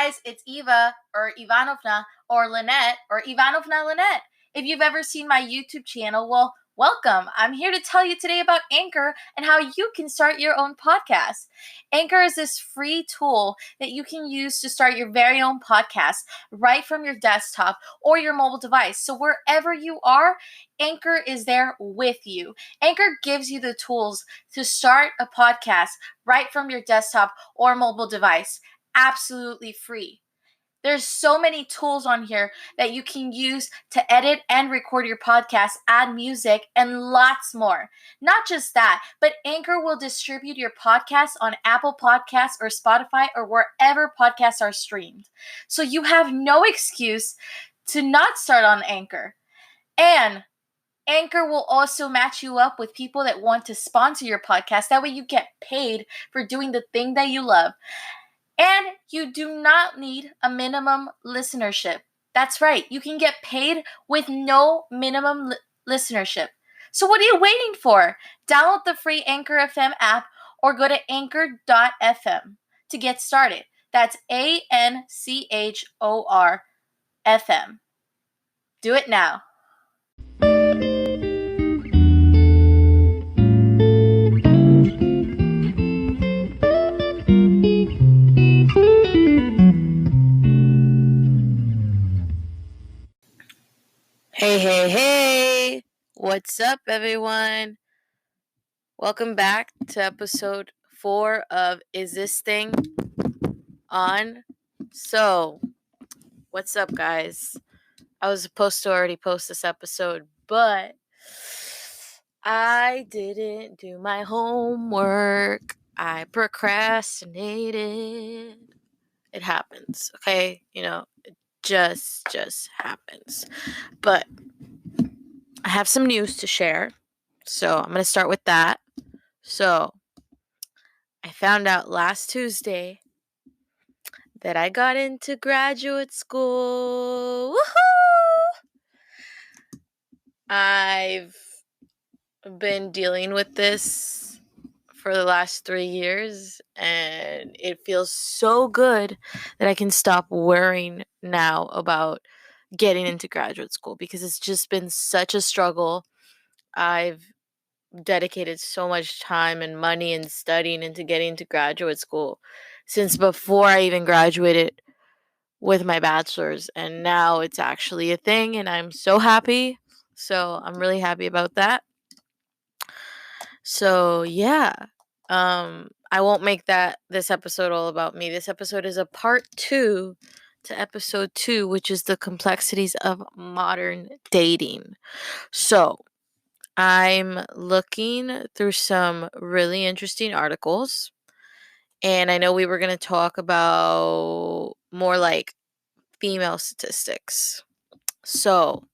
guys, it's Eva or Ivanovna or Lynette or Ivanovna Lynette. If you've ever seen my YouTube channel, well, welcome. I'm here to tell you today about Anchor and how you can start your own podcast. Anchor is this free tool that you can use to start your very own podcast right from your desktop or your mobile device. So wherever you are, Anchor is there with you. Anchor gives you the tools to start a podcast right from your desktop or mobile device, absolutely free. There's so many tools on here that you can use to edit and record your podcast, add music, and lots more. Not just that, but Anchor will distribute your podcast on Apple Podcasts or Spotify or wherever podcasts are streamed. So you have no excuse to not start on Anchor. And Anchor will also match you up with people that want to sponsor your podcast. That way you get paid for doing the thing that you love. And you do not need a minimum listenership. That's right. You can get paid with no minimum listenership. So what are you waiting for? Download the free Anchor FM app or go to anchor.fm to get started. That's ANCHOR FM. Do it now. Hey. What's up, everyone? Welcome back to episode 4 of Is This Thing On? So, what's up, guys? I was supposed to already post this episode, but I didn't do my homework. I procrastinated. It happens, okay? It just happens. But I have some news to share, so I'm going to start with that. So, I found out last Tuesday that I got into graduate school. Woohoo! I've been dealing with this for the last 3 years, and it feels so good that I can stop worrying now about getting into graduate school because it's just been such a struggle. I've dedicated so much time and money and studying into getting to graduate school since before I even graduated with my bachelor's, and now it's actually a thing, and I'm so happy. So I'm really happy about that. So yeah, I won't make this episode all about me. This episode is a part 2 to episode 2, which is the complexities of modern dating. So I'm looking through some really interesting articles, and I know we were going to talk about more like female statistics. So,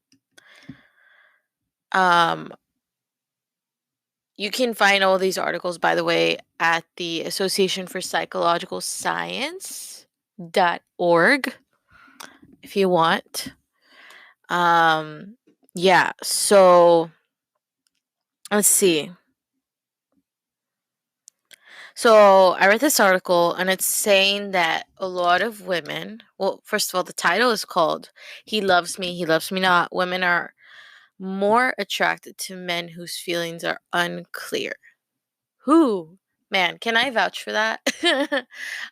you can find all these articles, by the way, at the Association for Psychological Science.org if you want. Yeah, so let's see. So I read this article, and it's saying that a lot of women, well, first of all, the title is called He Loves Me, He Loves Me Not. Women are more attracted to men whose feelings are unclear. Who? Man, can I vouch for that?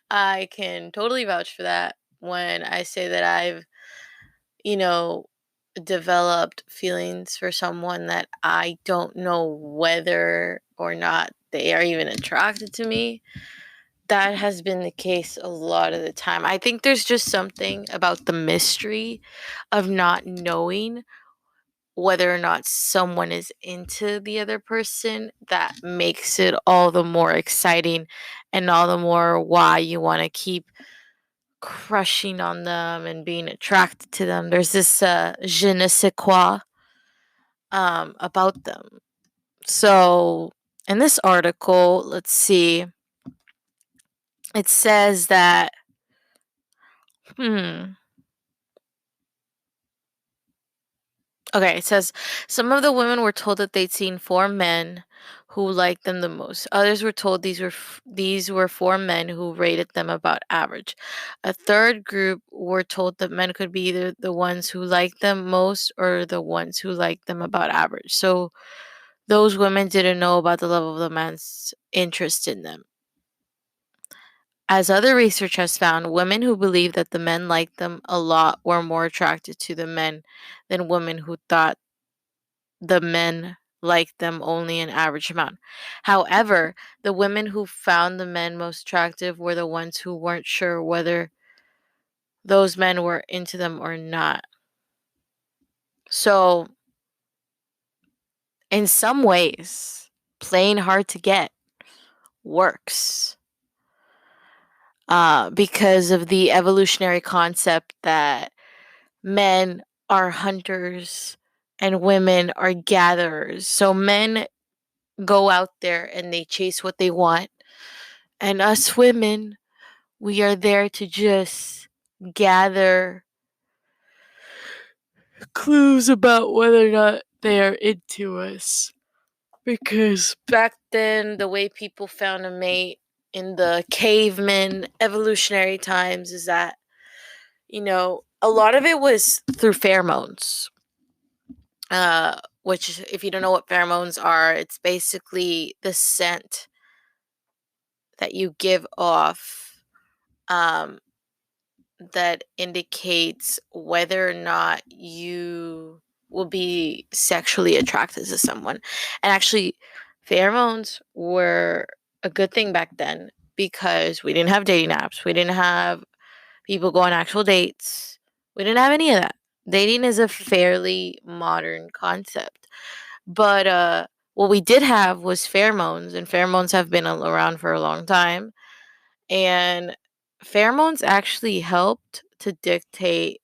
I can totally vouch for that when I say that I've, developed feelings for someone that I don't know whether or not they are even attracted to me. That has been the case a lot of the time. I think there's just something about the mystery of not knowing whether or not someone is into the other person that makes it all the more exciting and all the more why you want to keep crushing on them and being attracted to them. There's this je ne sais quoi about them. So in this article, let's see, it says that Okay, it says some of the women were told that they'd seen 4 men who liked them the most. Others were told these were for men who rated them about average. A third group were told that men could be either the ones who liked them most or the ones who liked them about average. So those women didn't know about the level of the man's interest in them. As other research has found, women who believed that the men liked them a lot were more attracted to the men than women who thought the men liked them only an average amount. However, the women who found the men most attractive were the ones who weren't sure whether those men were into them or not. So, in some ways, playing hard to get works because of the evolutionary concept that men are hunters and women are gatherers. So, men go out there and they chase what they want. And us women, we are there to just gather clues about whether or not they are into us. Because back then, the way people found a mate in the caveman evolutionary times is that, a lot of it was through pheromones. Which, if you don't know what pheromones are, it's basically the scent that you give off um, that indicates whether or not you will be sexually attracted to someone. And actually, pheromones were a good thing back then because we didn't have dating apps. We didn't have people go on actual dates. We didn't have any of that. Dating is a fairly modern concept. But what we did have was pheromones, and pheromones have been around for a long time. And pheromones actually helped to dictate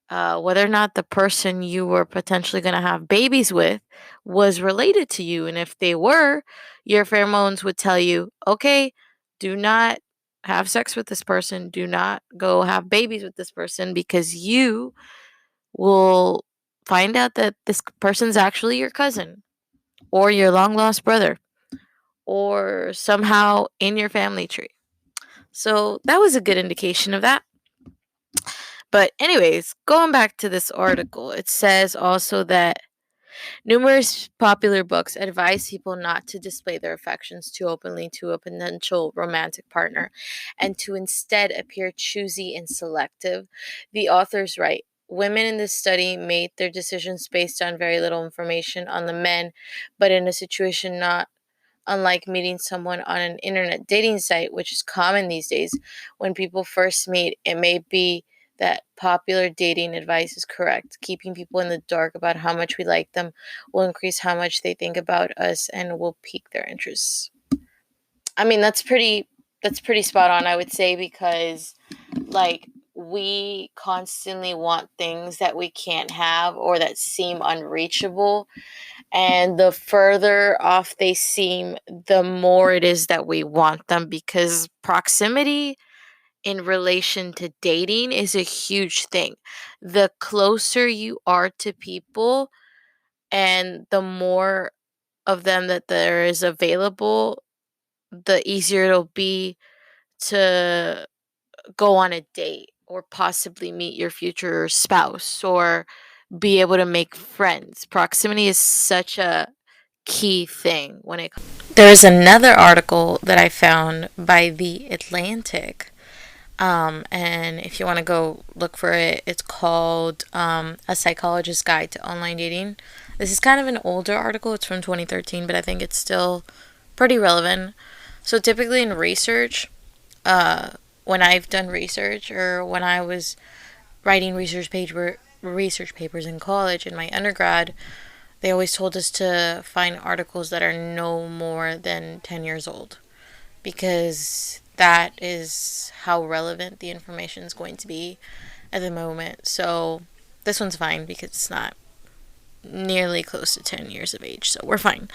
whether or not the person you were potentially going to have babies with was related to you. And if they were, your pheromones would tell you, okay, do not have sex with this person. Do not go have babies with this person because you will find out that this person's actually your cousin or your long lost brother or somehow in your family tree. So that was a good indication of that. But, anyways, going back to this article, it says also that numerous popular books advise people not to display their affections too openly to a potential romantic partner and to instead appear choosy and selective. The authors write, women in this study made their decisions based on very little information on the men, but in a situation not unlike meeting someone on an internet dating site, which is common these days. When people first meet, it may be that popular dating advice is correct. Keeping people in the dark about how much we like them will increase how much they think about us and will pique their interests. I mean, that's pretty spot on, I would say, because like we constantly want things that we can't have or that seem unreachable, and the further off they seem, the more it is that we want them, because proximity in relation to dating is a huge thing. The closer you are to people and the more of them that there is available, the easier it'll be to go on a date or possibly meet your future spouse or be able to make friends. Proximity is such a key thing when it comes. There's another article that I found by The Atlantic. And if you want to go look for it, it's called A Psychologist's Guide to Online Dating. This is kind of an older article. It's from 2013, but I think it's still pretty relevant. So typically in research, when I've done research or when I was writing research papers in college in my undergrad, they always told us to find articles that are no more than 10 years old because that is how relevant the information is going to be at the moment. So this one's fine because it's not nearly close to 10 years of age, so we're fine.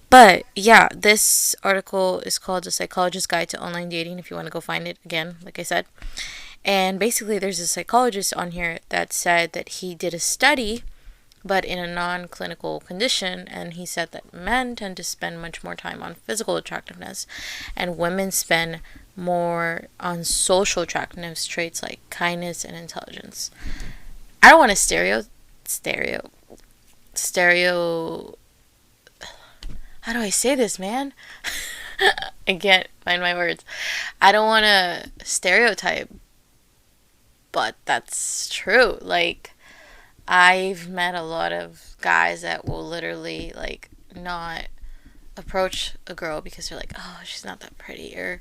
But yeah, this article is called A Psychologist's Guide to Online Dating, if you want to go find it again, like I said. And basically there's a psychologist on here that said that he did a study but in a non-clinical condition. And he said that men tend to spend much more time on physical attractiveness, and women spend more on social attractiveness traits like kindness and intelligence. I don't want to stereo. How do I say this, man? I can't find my words. I don't want to stereotype, but that's true. Like, I've met a lot of guys that will literally, like, not approach a girl because they're like, oh, she's not that pretty, or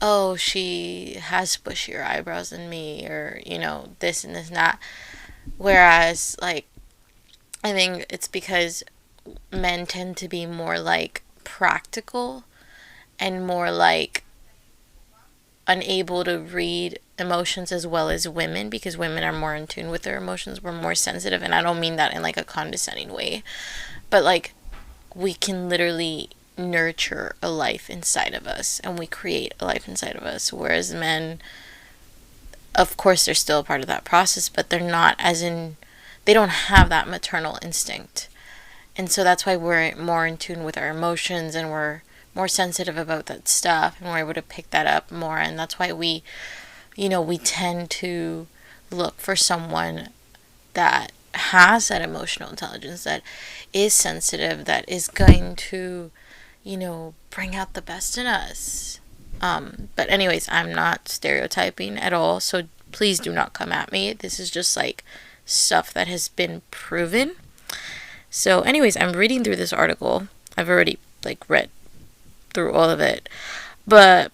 oh, she has bushier eyebrows than me, or, this and this and that. Whereas, like, I think it's because men tend to be more, like, practical and more, like, unable to read emotions as well as women, because women are more in tune with their emotions. We're more sensitive, and I don't mean that in, like, a condescending way, but, like, we can literally nurture a life inside of us, and we create a life inside of us, whereas men, of course, they're still a part of that process, but they're not, as in, they don't have that maternal instinct. And so that's why we're more in tune with our emotions, and we're more sensitive about that stuff, and we're able to pick that up more. And that's why we tend to look for someone that has that emotional intelligence, that is sensitive, that is going to, bring out the best in us. But anyways, I'm not stereotyping at all, so please do not come at me. This is just, like, stuff that has been proven. So anyways, I'm reading through this article. I've already, like, read through all of it. But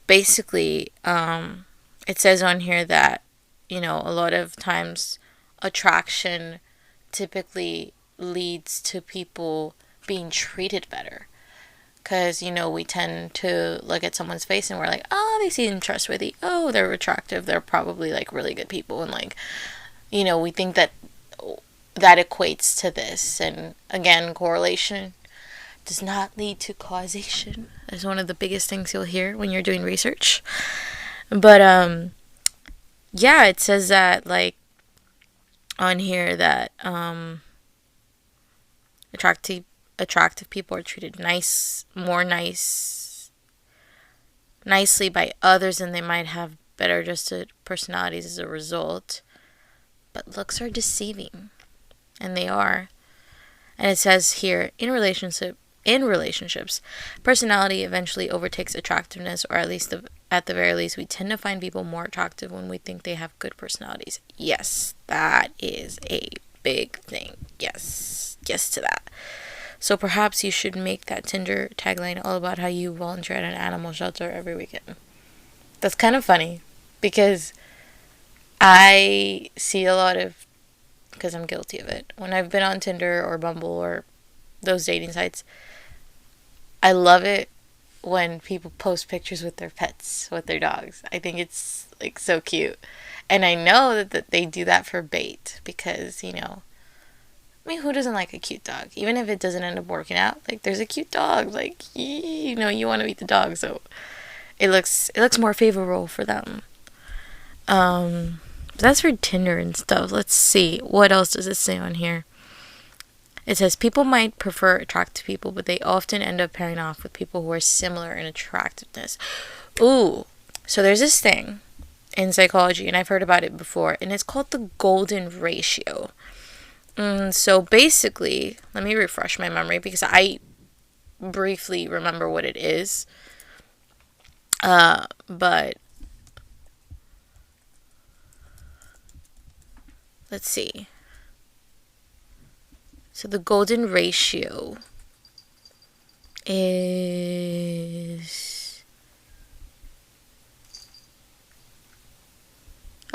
basically, it says on here that, a lot of times attraction typically leads to people being treated better. Because, we tend to look at someone's face and we're like, oh, they seem trustworthy. Oh, they're attractive. They're probably, like, really good people. And, like, we think that equates to this. And again, correlation does not lead to causation. That's one of the biggest things you'll hear when you're doing research. But, yeah, it says that, like, on here that, attractive people are treated nicely by others, and they might have better adjusted personalities as a result. But looks are deceiving, and they are. And it says here, in relationships, personality eventually overtakes attractiveness, or at the very least, we tend to find people more attractive when we think they have good personalities. Yes, that is a big thing. Yes to that. So perhaps you should make that Tinder tagline all about how you volunteer at an animal shelter every weekend. That's kind of funny, because I see a lot of, because I'm guilty of it, when I've been on Tinder or Bumble or those dating sites, I love it when people post pictures with their pets, with their dogs. I think it's, like, so cute. And I know that they do that for bait, because, I mean, who doesn't like a cute dog? Even if it doesn't end up working out, like, there's a cute dog, like, you want to meet the dog, so it looks more favorable for them. That's for Tinder and stuff. Let's see, what else does it say on here? It says people might prefer attractive people, but they often end up pairing off with people who are similar in attractiveness. Ooh, so there's this thing in psychology, and I've heard about it before, and it's called the golden ratio. So basically, let me refresh my memory, because I briefly remember what it is. But let's see. So the golden ratio is...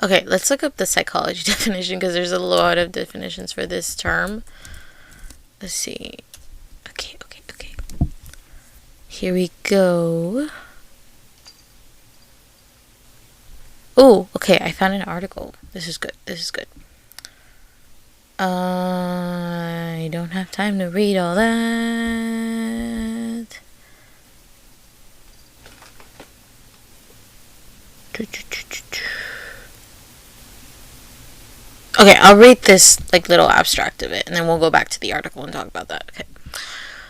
Okay, let's look up the psychology definition, because there's a lot of definitions for this term. Let's see. Okay. Here we go. Oh, okay, I found an article. This is good. I don't have time to read all that. Okay, I'll read this like little abstract of it, and then we'll go back to the article and talk about that. Okay.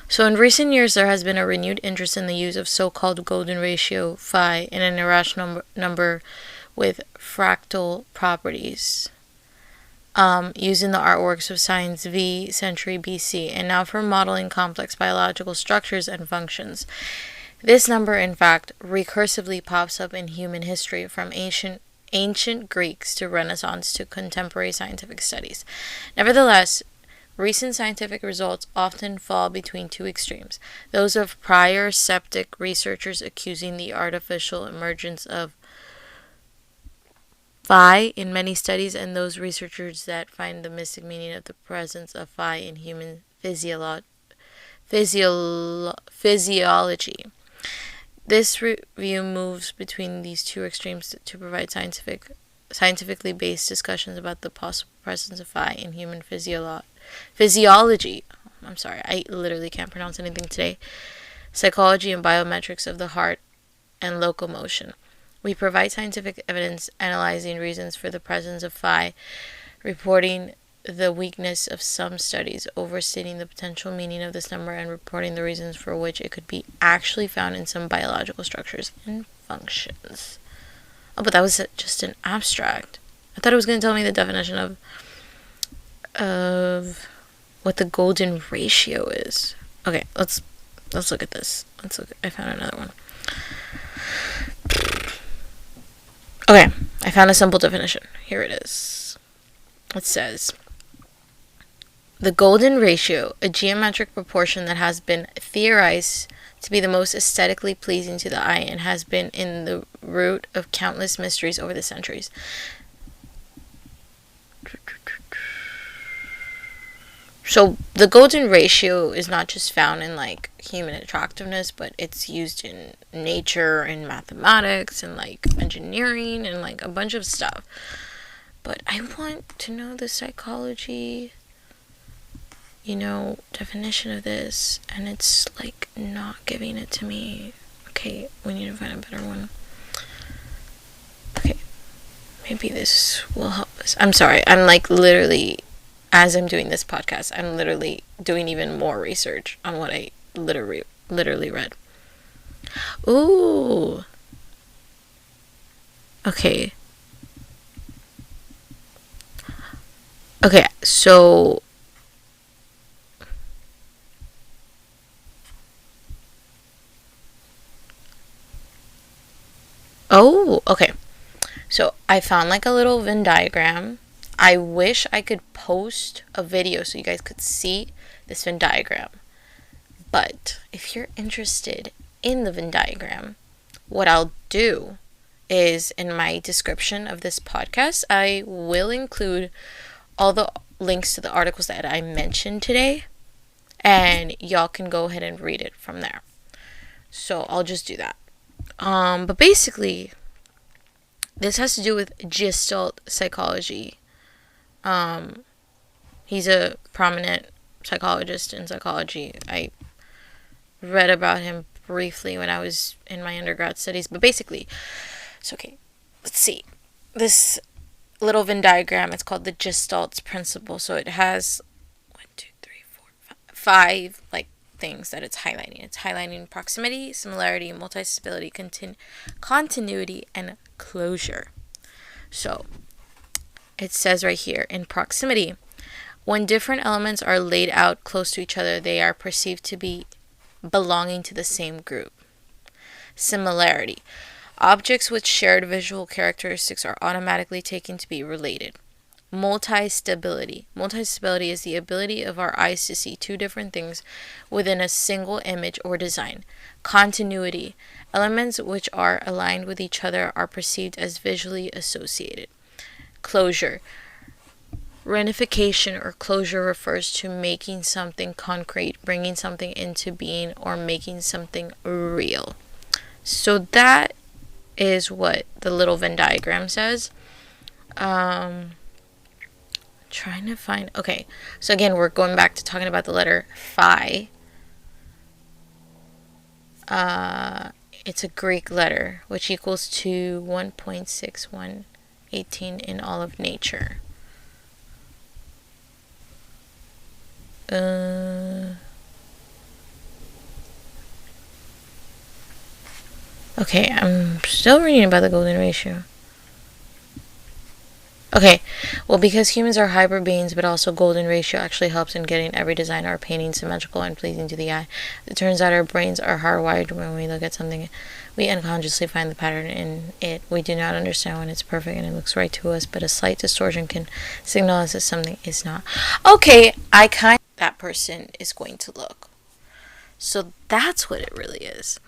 So in recent years, there has been a renewed interest in the use of so-called golden ratio phi in an irrational number with fractal properties, using the artworks of science V century BC, and now for modeling complex biological structures and functions. This number, in fact, recursively pops up in human history from ancient Greeks to Renaissance to contemporary scientific studies. Nevertheless, recent scientific results often fall between two extremes: those of prior skeptic researchers accusing the artificial emergence of phi in many studies, and those researchers that find the mystic meaning of the presence of phi in human physiology. This review moves between these two extremes to provide scientifically based discussions about the possible presence of phi in human physiology. I'm sorry, I literally can't pronounce anything today. Psychology and biometrics of the heart and locomotion. We provide scientific evidence analyzing reasons for the presence of phi, reporting the weakness of some studies, overstating the potential meaning of this number, and reporting the reasons for which it could be actually found in some biological structures and functions. Oh, but that was just an abstract. I thought it was going to tell me the definition of what the golden ratio is. Okay, let's look at this. I found another one. Okay, I found a simple definition. Here it is. It says, the golden ratio, a geometric proportion that has been theorized to be the most aesthetically pleasing to the eye and has been in the root of countless mysteries over the centuries. So the golden ratio is not just found in like human attractiveness, but it's used in nature and mathematics and like engineering and like a bunch of stuff. But I want to know the psychology, definition of this, and it's like not giving it to me. Okay, we need to find a better one. Okay, maybe this will help us. I'm sorry, I'm like literally, as I'm doing this podcast, I'm literally doing even more research on what I literally read. Ooh. Okay. Okay, so okay. So I found like a little Venn diagram. I wish I could post a video so you guys could see this Venn diagram. But if you're interested in the Venn diagram, what I'll do is in my description of this podcast, I will include all the links to the articles that I mentioned today, and y'all can go ahead and read it from there. So I'll just do that. But basically, this has to do with Gestalt psychology. He's a prominent psychologist in psychology. I read about him briefly when I was in my undergrad studies, but basically, so okay, let's see. This little Venn diagram, it's called the Gestalt principle. So it has 5 like things that it's highlighting. It's highlighting proximity, similarity, multi-stability, continuity, and closure. So it says right here, in proximity, when different elements are laid out close to each other, they are perceived to be belonging to the same group. Similarity, objects with shared visual characteristics are automatically taken to be related. Multi-stability. Multi-stability is the ability of our eyes to see two different things within a single image or design. Continuity. Elements which are aligned with each other are perceived as visually associated. Closure. Reunification or closure refers to making something concrete, bringing something into being, or making something real. So that is what the little Venn diagram says. Trying to find, okay, so again, we're going back to talking about the letter phi. It's a Greek letter, which equals to 1.6118 in all of nature. Okay, I'm still reading about the golden ratio. Okay, well, because humans are hybrid beings, but also golden ratio actually helps in getting every design or painting symmetrical and pleasing to the eye. It turns out our brains are hardwired when we look at something. We unconsciously find the pattern in it. We do not understand when it's perfect and it looks right to us, but a slight distortion can signal us that something is not. Okay, that person is going to look. So that's what it really is.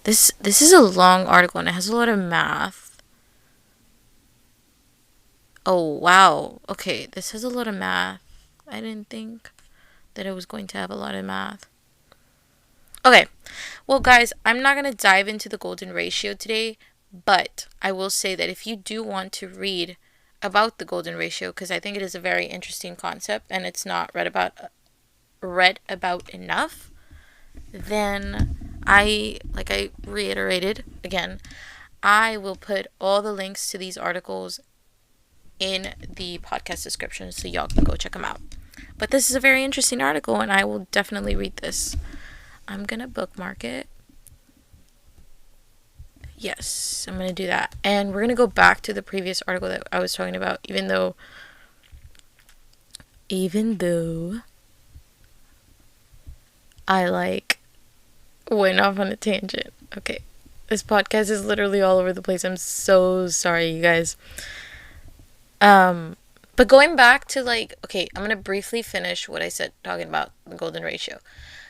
This is a long article and it has a lot of math. Oh wow. Okay, this has a lot of math. I didn't think that it was going to have a lot of math. Okay. Well, guys, I'm not going to dive into the golden ratio today, but I will say that if you do want to read about the golden ratio, because I think it is a very interesting concept and it's not read about enough, then like I reiterated again, I will put all the links to these articles in the podcast description so y'all can go check them out. But this is a very interesting article and I will definitely read this. I'm gonna bookmark it. Yes, I'm gonna do that. And we're gonna go back to the previous article that I was talking about, even though I went off on a tangent. Okay. This podcast is literally all over the place. I'm so sorry, you guys. But going back to okay, I'm gonna briefly finish what I said talking about the golden ratio.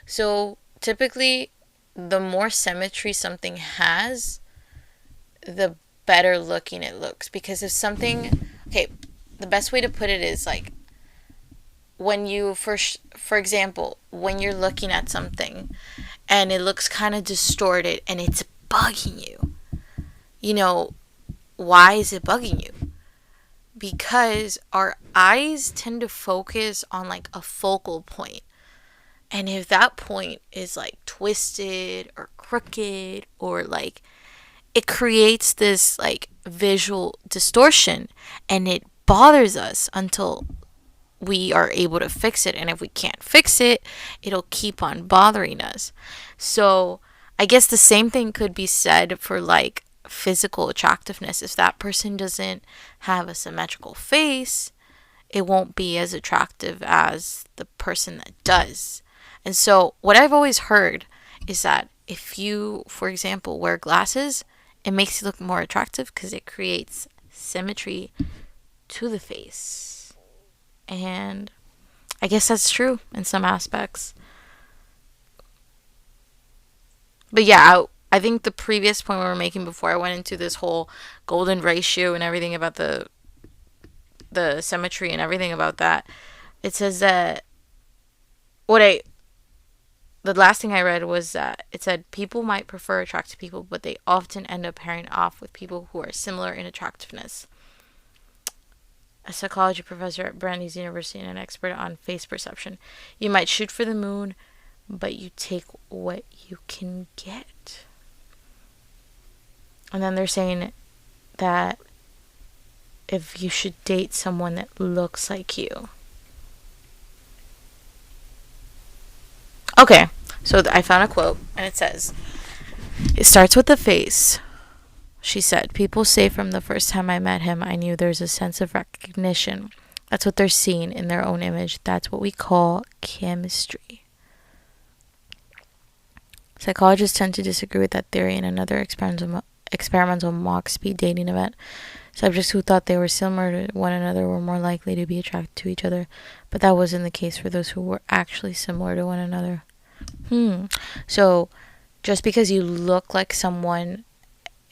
So typically, the more symmetry something has, the better looking it looks. Because if something, okay, the best way to put it is when you for example, when you're looking at something and it looks kind of distorted and it's bugging you, why is it bugging you? Because our eyes tend to focus on a focal point. And if that point is twisted or crooked or it creates this visual distortion and it bothers us until we are able to fix it. And if we can't fix it, it'll keep on bothering us. So I guess the same thing could be said for physical attractiveness. If that person doesn't have a symmetrical face, it won't be as attractive as the person that does. And so what I've always heard is that if you, for example, wear glasses, it makes you look more attractive because it creates symmetry to the face. And I guess that's true in some aspects. But yeah, I think the previous point we were making before I went into this whole golden ratio and everything about the symmetry and everything about that, it says that the last thing I read was that it said people might prefer attractive people, but they often end up pairing off with people who are similar in attractiveness. A psychology professor at Brandeis University and an expert on face perception. You might shoot for the moon, but you take what you can get. And then they're saying that if you should date someone that looks like you. Okay, so I found a quote, and it says, "It starts with the face." She said, "People say from the first time I met him, I knew there's a sense of recognition. That's what they're seeing in their own image. That's what we call chemistry." Psychologists tend to disagree with that theory. In another experimental mock speed dating event, subjects who thought they were similar to one another were more likely to be attracted to each other, but that wasn't the case for those who were actually similar to one another. So, just because you look like someone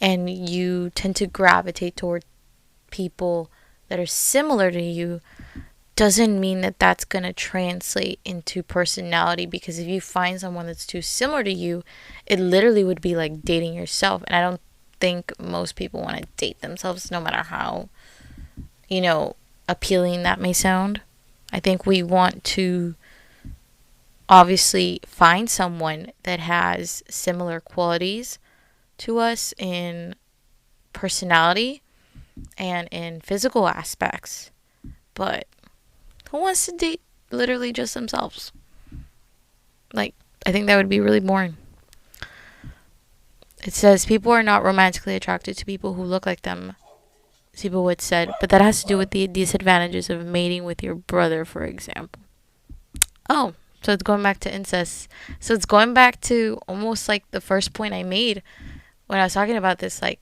and you tend to gravitate toward people that are similar to you doesn't mean that that's going to translate into personality, because if you find someone that's too similar to you, it literally would be like dating yourself. And I don't think most people want to date themselves, no matter how, appealing that may sound. I think we want to obviously find someone that has similar qualities to us in personality and in physical aspects. But who wants to date literally just themselves? Like, I think that would be really boring. It says people are not romantically attracted to people who look like them, people would said, but that has to do with the disadvantages of mating with your brother, for example. Oh, so it's going back to incest. So it's going back to almost like the first point I made when I was talking about this, like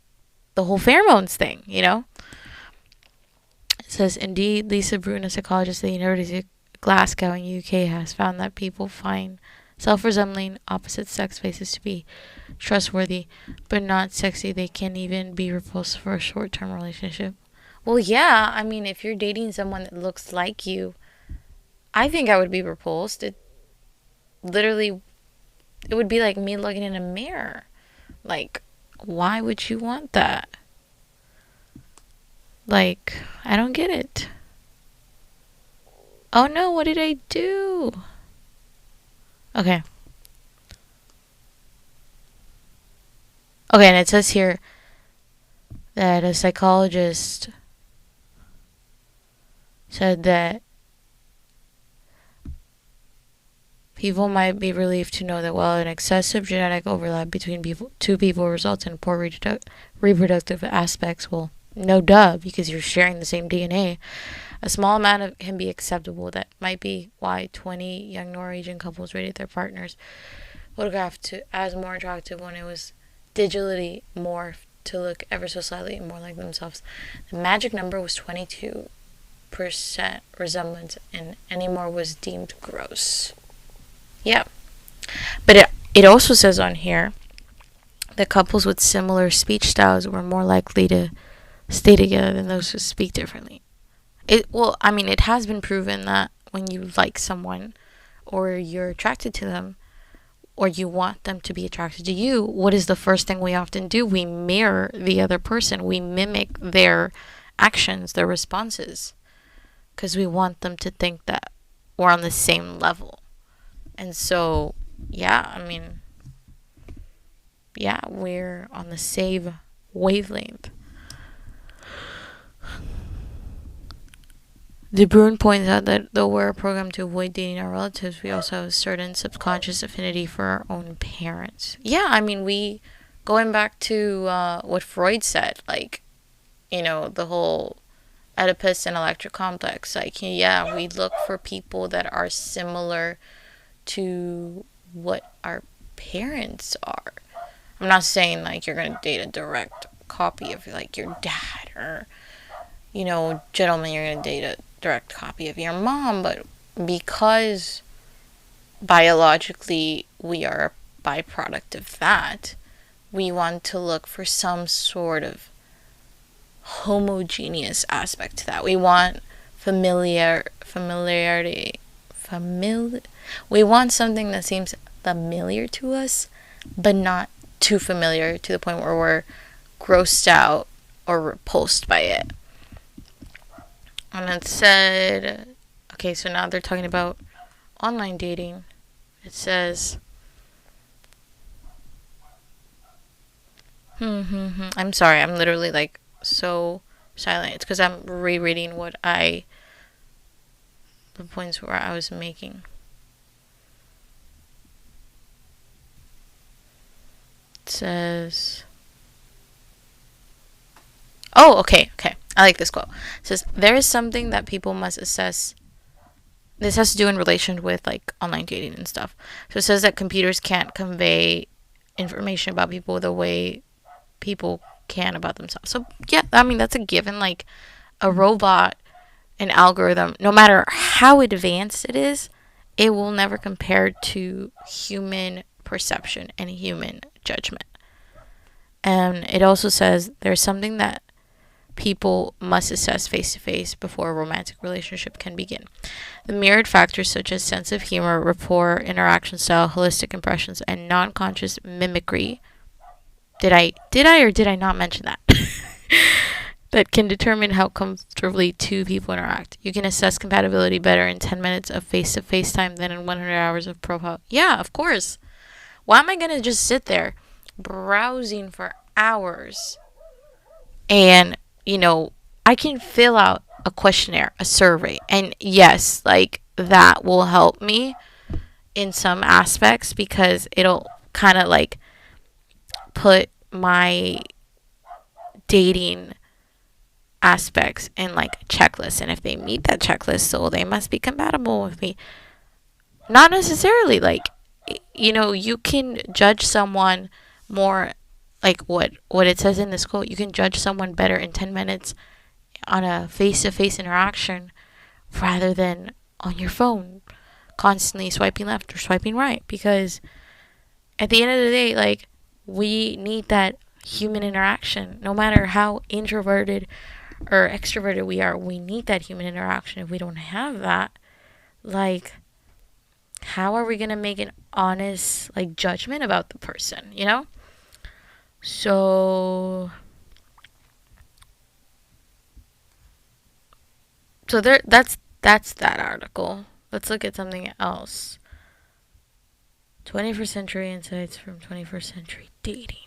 the whole pheromones thing, you know? It says, indeed, Lisa Bruin, a psychologist at the University of Glasgow in UK, has found that people find self-resembling opposite sex faces to be trustworthy, but not sexy. They can even be repulsive for a short-term relationship. Well, yeah, I mean, if you're dating someone that looks like you, I think I would be repulsed. It literally, it would be like me looking in a mirror. Like, why would you want that? Like, I don't get it. Oh no, what did I do? Okay. Okay, and it says here that a psychologist said that people might be relieved to know that while an excessive genetic overlap between two people results in poor reproductive aspects, well, no duh, because you're sharing the same DNA, a small amount of can be acceptable. That might be why 20 young Norwegian couples rated their partners photographed as more attractive when it was digitally morphed to look ever so slightly more like themselves. The magic number was 22% resemblance, and any more was deemed gross. Yeah. But it also says on here that couples with similar speech styles were more likely to stay together than those who speak differently. It has been proven that when you like someone or you're attracted to them or you want them to be attracted to you, what is the first thing we often do? We mirror the other person. We mimic their actions, their responses, because we want them to think that we're on the same level. And so, yeah, we're on the same wavelength. De Bruin points out that though we're programmed to avoid dating our relatives, we also have a certain subconscious affinity for our own parents. Yeah, going back to what Freud said, like, the whole Oedipus and Electric complex. Like, yeah, we look for people that are similar to what our parents are. I'm not saying like you're gonna date a direct copy of like your dad, or gentlemen, you're gonna date a direct copy of your mom, but because biologically we are a byproduct of that, we want to look for some sort of homogeneous aspect to that. We want familiarity. We want something that seems familiar to us, but not too familiar to the point where we're grossed out or repulsed by it. And it said, okay, so now they're talking about online dating. It says, I'm sorry, I'm literally like so silent. It's because I'm rereading the points where I was making. It says, oh, okay. I like this quote. It says, there is something that people must assess. This has to do in relation with like online dating and stuff. So it says that computers can't convey information about people the way people can about themselves. So yeah, that's a given. Like a robot, an algorithm, no matter how advanced it is, it will never compare to human perception and human judgment. And it also says there's something that people must assess face to face before a romantic relationship can begin. The mirrored factors such as sense of humor, rapport, interaction style, holistic impressions, and non-conscious mimicry. Did I or did I not mention that? That can determine how comfortably two people interact. You can assess compatibility better in 10 minutes of face-to-face time than in 100 hours of profile. Yeah, of course. Why am I going to just sit there browsing for hours And, I can fill out a questionnaire, a survey. And yes, like that will help me in some aspects because it'll kind of like put my dating aspects in like a checklist. And if they meet that checklist, so they must be compatible with me. Not necessarily. Like, you can judge someone more, like what it says in this quote. You can judge someone better in 10 minutes on a face-to-face interaction rather than on your phone constantly swiping left or swiping right, because at the end of the day, like, we need that human interaction. No matter how introverted or extroverted we are, we need that human interaction. If we don't have that, like, how are we going to make an honest, like, judgment about the person? So that's that article. Let's look at something else. 21st century insights from 21st century dating.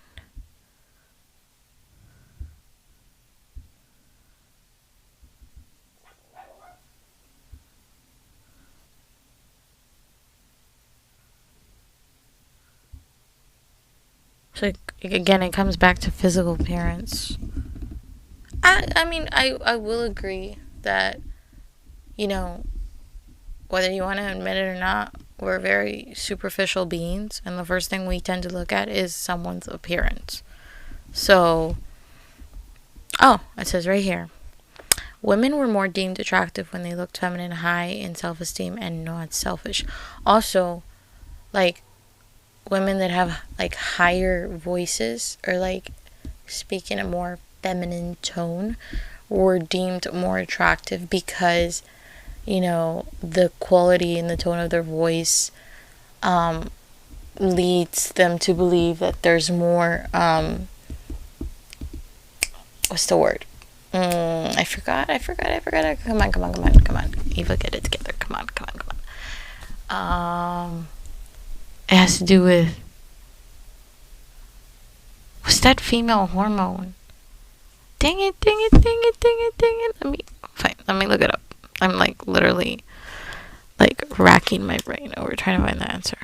So again, it comes back to physical appearance. I mean, I will agree that, whether you want to admit it or not, we're very superficial beings, and the first thing we tend to look at is someone's appearance. So, it says right here, women were more deemed attractive when they looked feminine, high in self-esteem, and not selfish. Also, like, women that have like higher voices or like speak in a more feminine tone were deemed more attractive because the quality and the tone of their voice leads them to believe that there's more what's the word? I forgot. Come on. Eva, get it together. Come on. It has to do with, what's that female hormone? Dang it. Let me look it up. I'm like literally like racking my brain over trying to find the answer.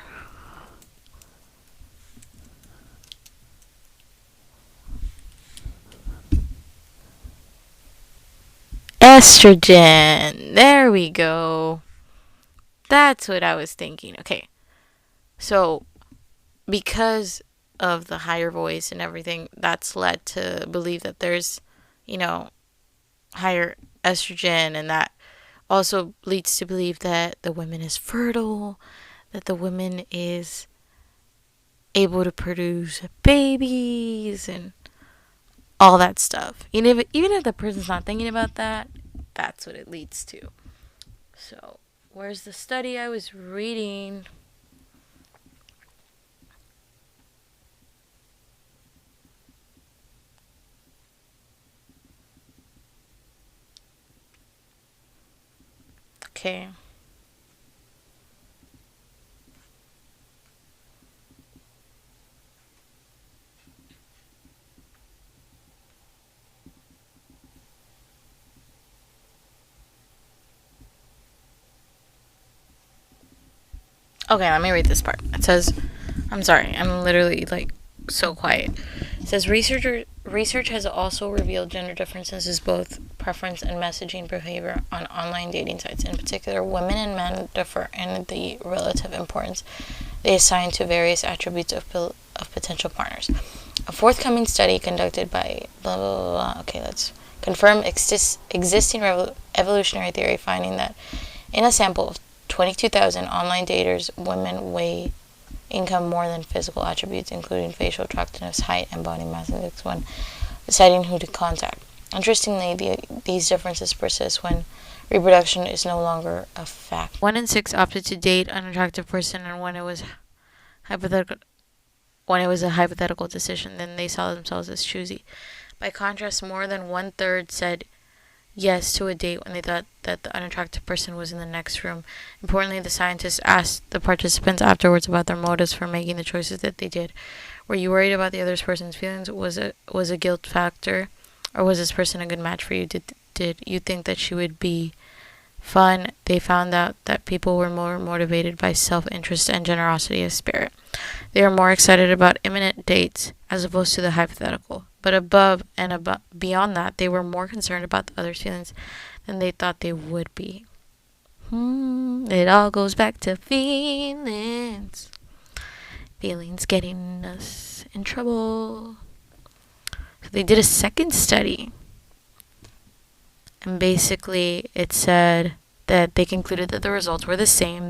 Estrogen. There we go. That's what I was thinking. Okay. So, because of the higher voice and everything, that's led to believe that there's, higher estrogen, and that also leads to believe that the woman is fertile, that the woman is able to produce babies and all that stuff. Even if the person's not thinking about that, that's what it leads to. So, where's the study I was reading? Okay. Okay, let me read this part. It says, I'm sorry, I'm literally like so quiet. It says research has also revealed gender differences as both preference and messaging behavior on online dating sites. In particular, women and men differ in the relative importance they assign to various attributes of potential partners. A forthcoming study conducted by blah blah blah. Okay, let's confirm existing evolutionary theory, finding that in a sample of 22,000 online daters, women weigh income more than physical attributes, including facial attractiveness, height, and body mass index, when deciding who to contact. Interestingly, these differences persist when reproduction is no longer a fact. 1 in 6 opted to date an unattractive person, and when it was a hypothetical decision, then they saw themselves as choosy. By contrast, more than 1/3 said yes to a date when they thought that the unattractive person was in the next room. Importantly, the scientists asked the participants afterwards about their motives for making the choices that they did. Were you worried about the other person's feelings? Was a guilt factor? Or was this person a good match for you? Did you think that she would be fun? They found out that people were more motivated by self-interest and generosity of spirit. They are more excited about imminent dates as opposed to the hypothetical. But beyond that, they were more concerned about the other's feelings than they thought they would be. It all goes back to feelings. Feelings getting us in trouble. So they did a second study. And basically, it said that they concluded that the results were the same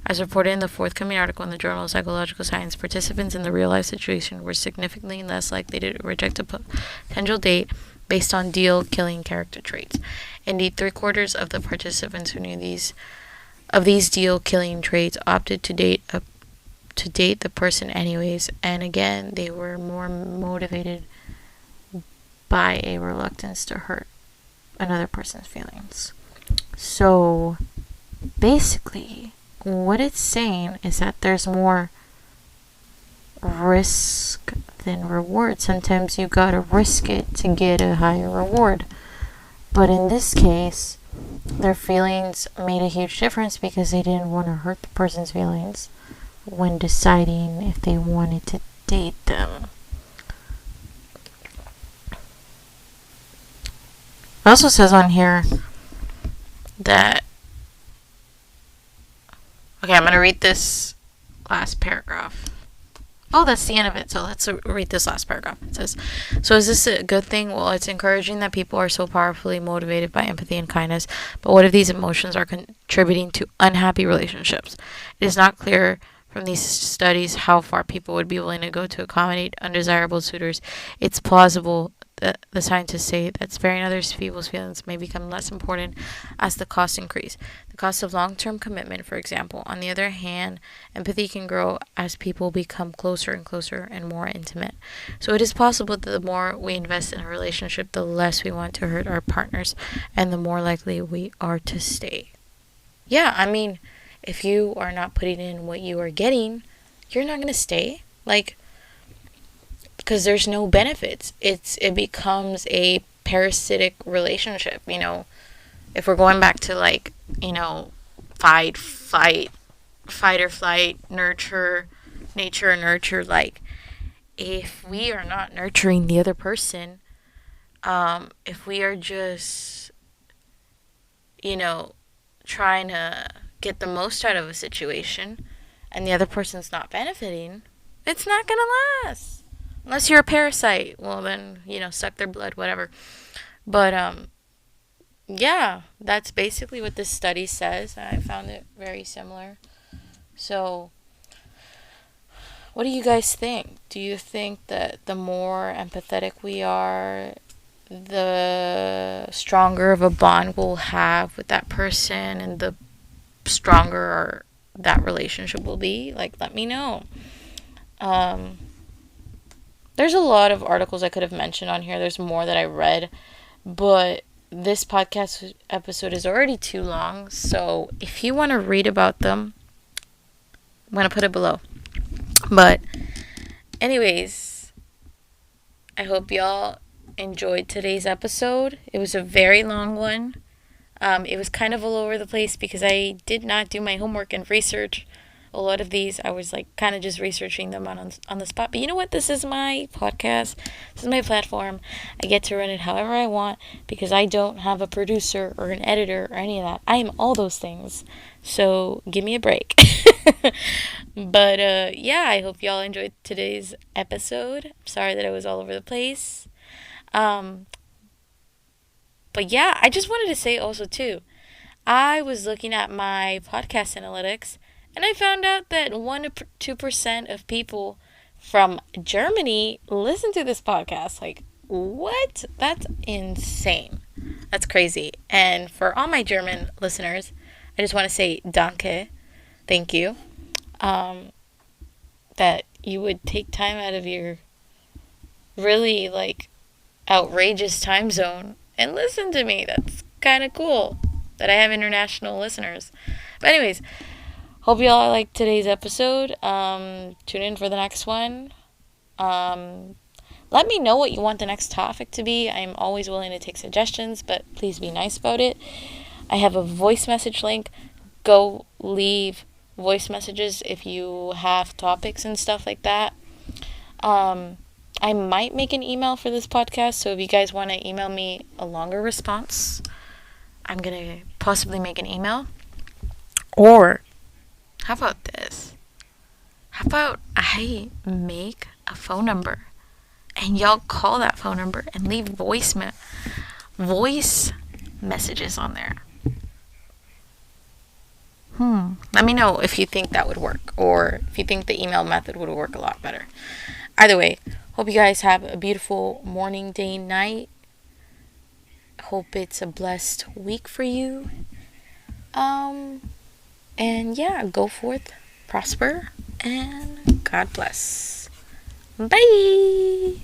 as reported in the forthcoming article in the Journal of Psychological Science. Participants in the real-life situation were significantly less likely to reject a potential date based on deal-killing character traits. Indeed, 3/4 of the participants who knew these deal-killing traits opted to date the person anyways, and again, they were more motivated by a reluctance to hurt another person's feelings. So basically, what it's saying is that there's more risk than reward. Sometimes you gotta risk it to get a higher reward. But in this case, their feelings made a huge difference because they didn't want to hurt the person's feelings when deciding if they wanted to date them. It also says on here that, okay, I'm going to read this last paragraph. Oh, that's the end of it. So let's read this last paragraph. It says, so is this a good thing? Well, it's encouraging that people are so powerfully motivated by empathy and kindness. But what if these emotions are contributing to unhappy relationships? It is not clear from these studies how far people would be willing to go to accommodate undesirable suitors. It's plausible that the scientists say that sparing others' people's feelings may become less important as the costs increase. The cost of long-term commitment, for example. On the other hand, empathy can grow as people become closer and closer and more intimate. So it is possible that the more we invest in a relationship, the less we want to hurt our partners, and the more likely we are to stay. Yeah, I mean, if you are not putting in what you are getting, you're not going to stay. Like, because there's no benefits. It becomes a parasitic relationship, you know. If we're going back to, like, you know, fight or flight, nurture, nature, nurture, like, if we are not nurturing the other person, if we are just, you know, trying to get the most out of a situation and the other person's not benefiting, it's not gonna last. Unless you're a parasite, well then, you know, suck their blood, whatever. But yeah, that's basically what this study says. I found it very similar. So, what do you guys think? Do you think that the more empathetic we are, the stronger of a bond we'll have with that person and the stronger that relationship will be? Like, let me know. There's a lot of articles I could have mentioned on here. There's more that I read, but this podcast episode is already too long, so if you want to read about them, I'm going to put it below. But anyways, I hope y'all enjoyed today's episode. It was a very long one. It was kind of all over the place because I did not do my homework and research. A lot of these, I was like kind of just researching them on the spot. But you know what? This is my podcast. This is my platform. I get to run it however I want because I don't have a producer or an editor or any of that. I am all those things. So give me a break. But yeah, I hope y'all enjoyed today's episode. I'm sorry that I was all over the place. But yeah, I just wanted to say also too, I was looking at my podcast analytics and I found out that 1 to 2% of people from Germany listen to this podcast. Like, what? That's insane. That's crazy. And for all my German listeners, I just want to say danke. Thank you. That you would take time out of your really, like, outrageous time zone and listen to me. That's kind of cool that I have international listeners. But anyways, hope you all liked today's episode. Tune in for the next one. Let Let me know what you want the next topic to be. I'm always willing to take suggestions, but please be nice about it. I have a voice message link. Go leave voice messages if you have topics and stuff like that. I might make an email for this podcast, so if you guys want to email me a longer response, I'm going to possibly make an email. Or, how about this? How about I make a phone number and y'all call that phone number and leave voice messages on there? Let me know if you think that would work, or if you think the email method would work a lot better. Either way, hope you guys have a beautiful morning, day, night. Hope it's a blessed week for you. And yeah, go forth, prosper, and God bless. Bye.